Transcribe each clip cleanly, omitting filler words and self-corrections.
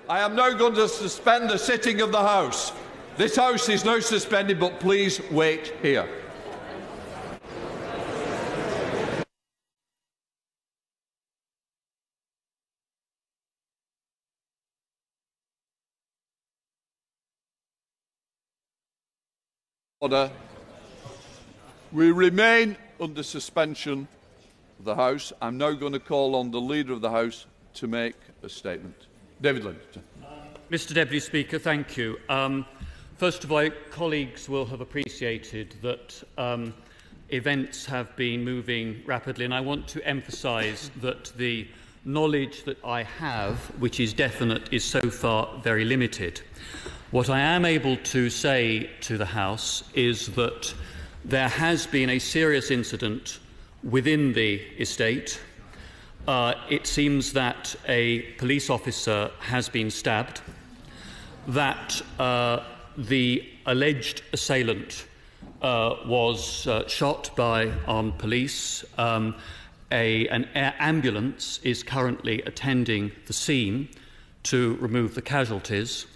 I am now going to suspend the sitting of the House. This House is now suspended, but please wait here. Order. We remain under suspension of the House. I'm now going to call on the Leader of the House to make a statement. David Livingston. Mr Deputy Speaker, thank you. First of all, colleagues will have appreciated that events have been moving rapidly, and I want to emphasise that the knowledge that I have, which is definite, is so far very limited. What I am able to say to the House is that there has been a serious incident within the estate. It seems that a police officer has been stabbed, that the alleged assailant was shot by armed police. An air ambulance is currently attending the scene to remove the casualties.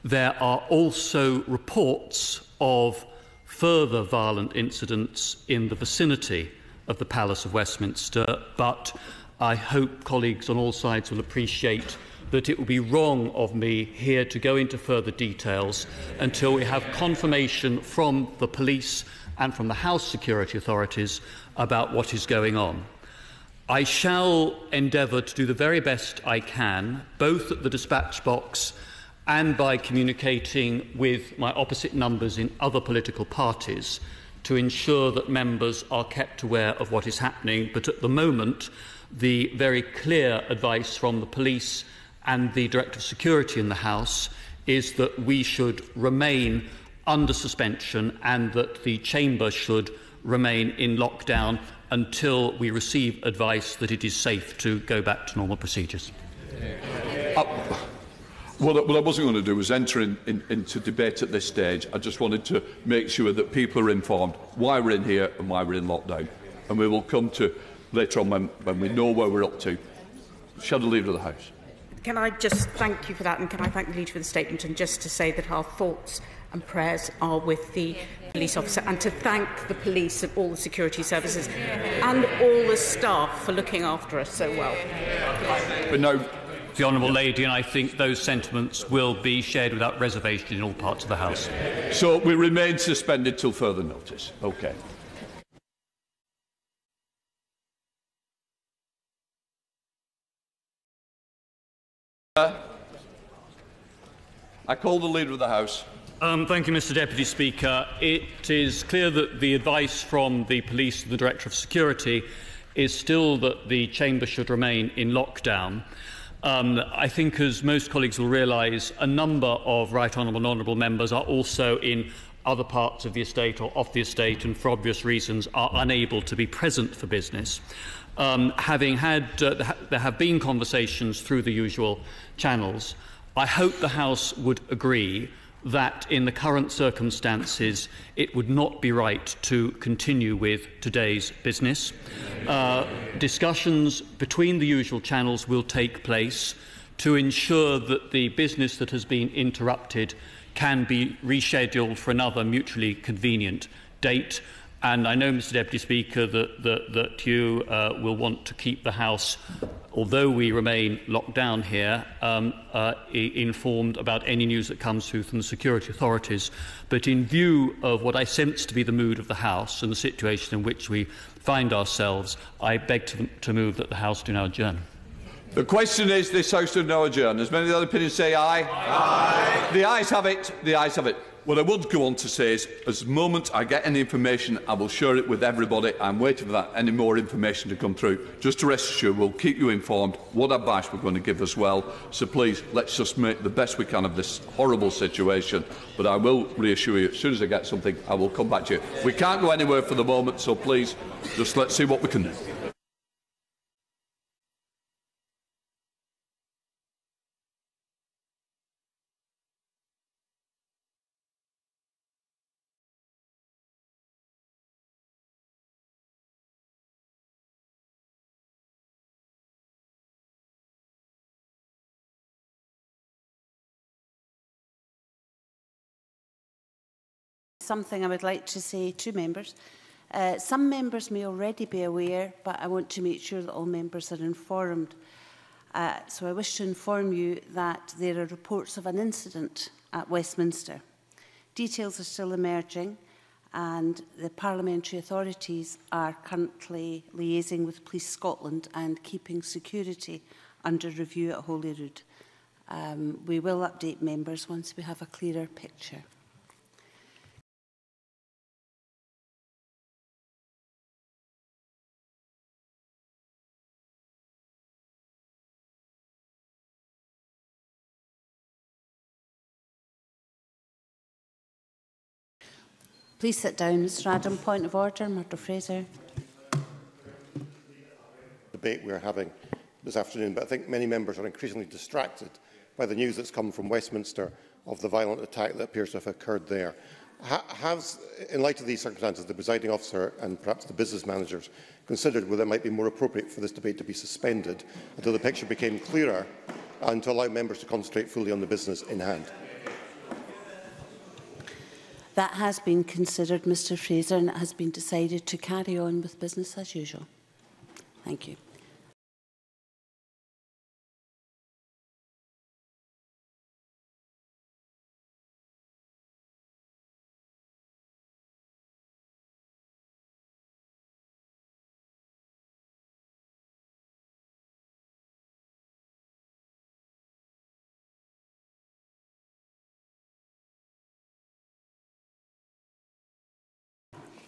There are also reports of further violent incidents in the vicinity of the Palace of Westminster, but I hope colleagues on all sides will appreciate that it would be wrong of me here to go into further details until we have confirmation from the police and from the House security authorities about what is going on. I shall endeavour to do the very best I can, both at the dispatch box and by communicating with my opposite numbers in other political parties, to ensure that members are kept aware of what is happening. But at the moment, the very clear advice from the police and the Director of Security in the House is that we should remain under suspension and that the Chamber should remain in lockdown until we receive advice that it is safe to go back to normal procedures. What I wasn't going to do was enter into debate at this stage. I just wanted to make sure that people are informed why we're in here and why we're in lockdown. And we will come to later on when we know where we're up to. Shall the Leader of the House? Can I just thank you for that, and can I thank the Leader for the statement, and just to say that our thoughts and prayers are with the police officer, and to thank the police and all the security services and all the staff for looking after us so well. But no. The Honourable Lady, and I think those sentiments will be shared without reservation in all parts of the House. So we remain suspended till further notice. OK. I call the Leader of the House. Thank you, Mr Deputy Speaker. It is clear that the advice from the police and the Director of Security is still that the Chamber should remain in lockdown. I think, as most colleagues will realise, a number of right honourable and honourable members are also in other parts of the estate or off the estate, and for obvious reasons are unable to be present for business. There have been conversations through the usual channels. I hope the House would agree that in the current circumstances it would not be right to continue with today's business. Discussions between the usual channels will take place to ensure that the business that has been interrupted can be rescheduled for another mutually convenient date. And I know, Mr Deputy Speaker, that you will want to keep the House, although we remain locked down here, informed about any news that comes through from the security authorities. But in view of what I sense to be the mood of the House and the situation in which we find ourselves, I beg to move that the House do now adjourn. The question is, this House do now adjourn. As many of the other opinions say aye? Aye. The ayes have it. The ayes have it. What I would go on to say is, as the moment I get any information, I will share it with everybody. I'm waiting for that, any more information to come through. Just to rest assured, we'll keep you informed what advice we're going to give as well. So please, let's just make the best we can of this horrible situation. But I will reassure you, as soon as I get something, I will come back to you. We can't go anywhere for the moment, so please, just let's see what we can do. something I would like to say to members. Some members may already be aware, but I want to make sure that all members are informed. So I wish to inform you that there are reports of an incident at Westminster. Details are still emerging, and the parliamentary authorities are currently liaising with Police Scotland and keeping security under review at Holyrood. We will update members once we have a clearer picture. Please sit down, Mr Adam. Point of order, Murdo Fraser. Debate we're having this afternoon, but I think many members are increasingly distracted by the news that's come from Westminster of the violent attack that appears to have occurred there. Has, in light of these circumstances, the presiding officer and perhaps the business managers considered whether it might be more appropriate for this debate to be suspended until the picture became clearer and to allow members to concentrate fully on the business in hand? That has been considered, Mr Fraser, and it has been decided to carry on with business as usual. Thank you.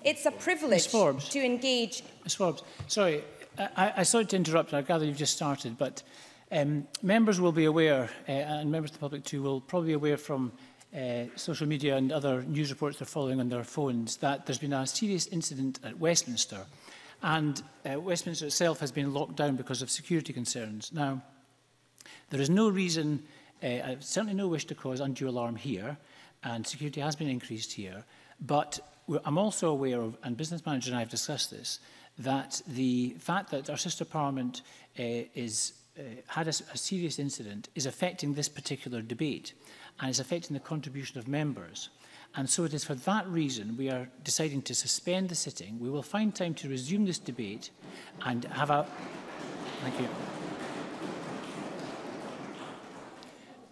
It's a privilege to engage. Ms Forbes, sorry, I sorry to interrupt. I gather you've just started, but members will be aware, and members of the public too, will probably be aware from social media and other news reports they're following on their phones that there's been a serious incident at Westminster, and Westminster itself has been locked down because of security concerns. Now, there is no reason, certainly no wish to cause undue alarm here, and security has been increased here, but I'm also aware of, and business manager and I have discussed this, that the fact that our sister parliament had a serious incident is affecting this particular debate and is affecting the contribution of members. And so it is for that reason we are deciding to suspend the sitting. We will find time to resume this debate and have a... Thank you.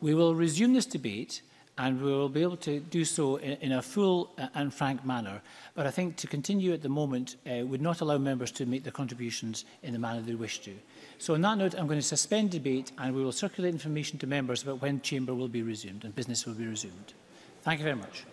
We will resume this debate and we will be able to do so in a full and frank manner. But I think to continue at the moment would not allow members to make their contributions in the manner they wish to. So on that note, I'm going to suspend debate and we will circulate information to members about when chamber will be resumed and business will be resumed. Thank you very much.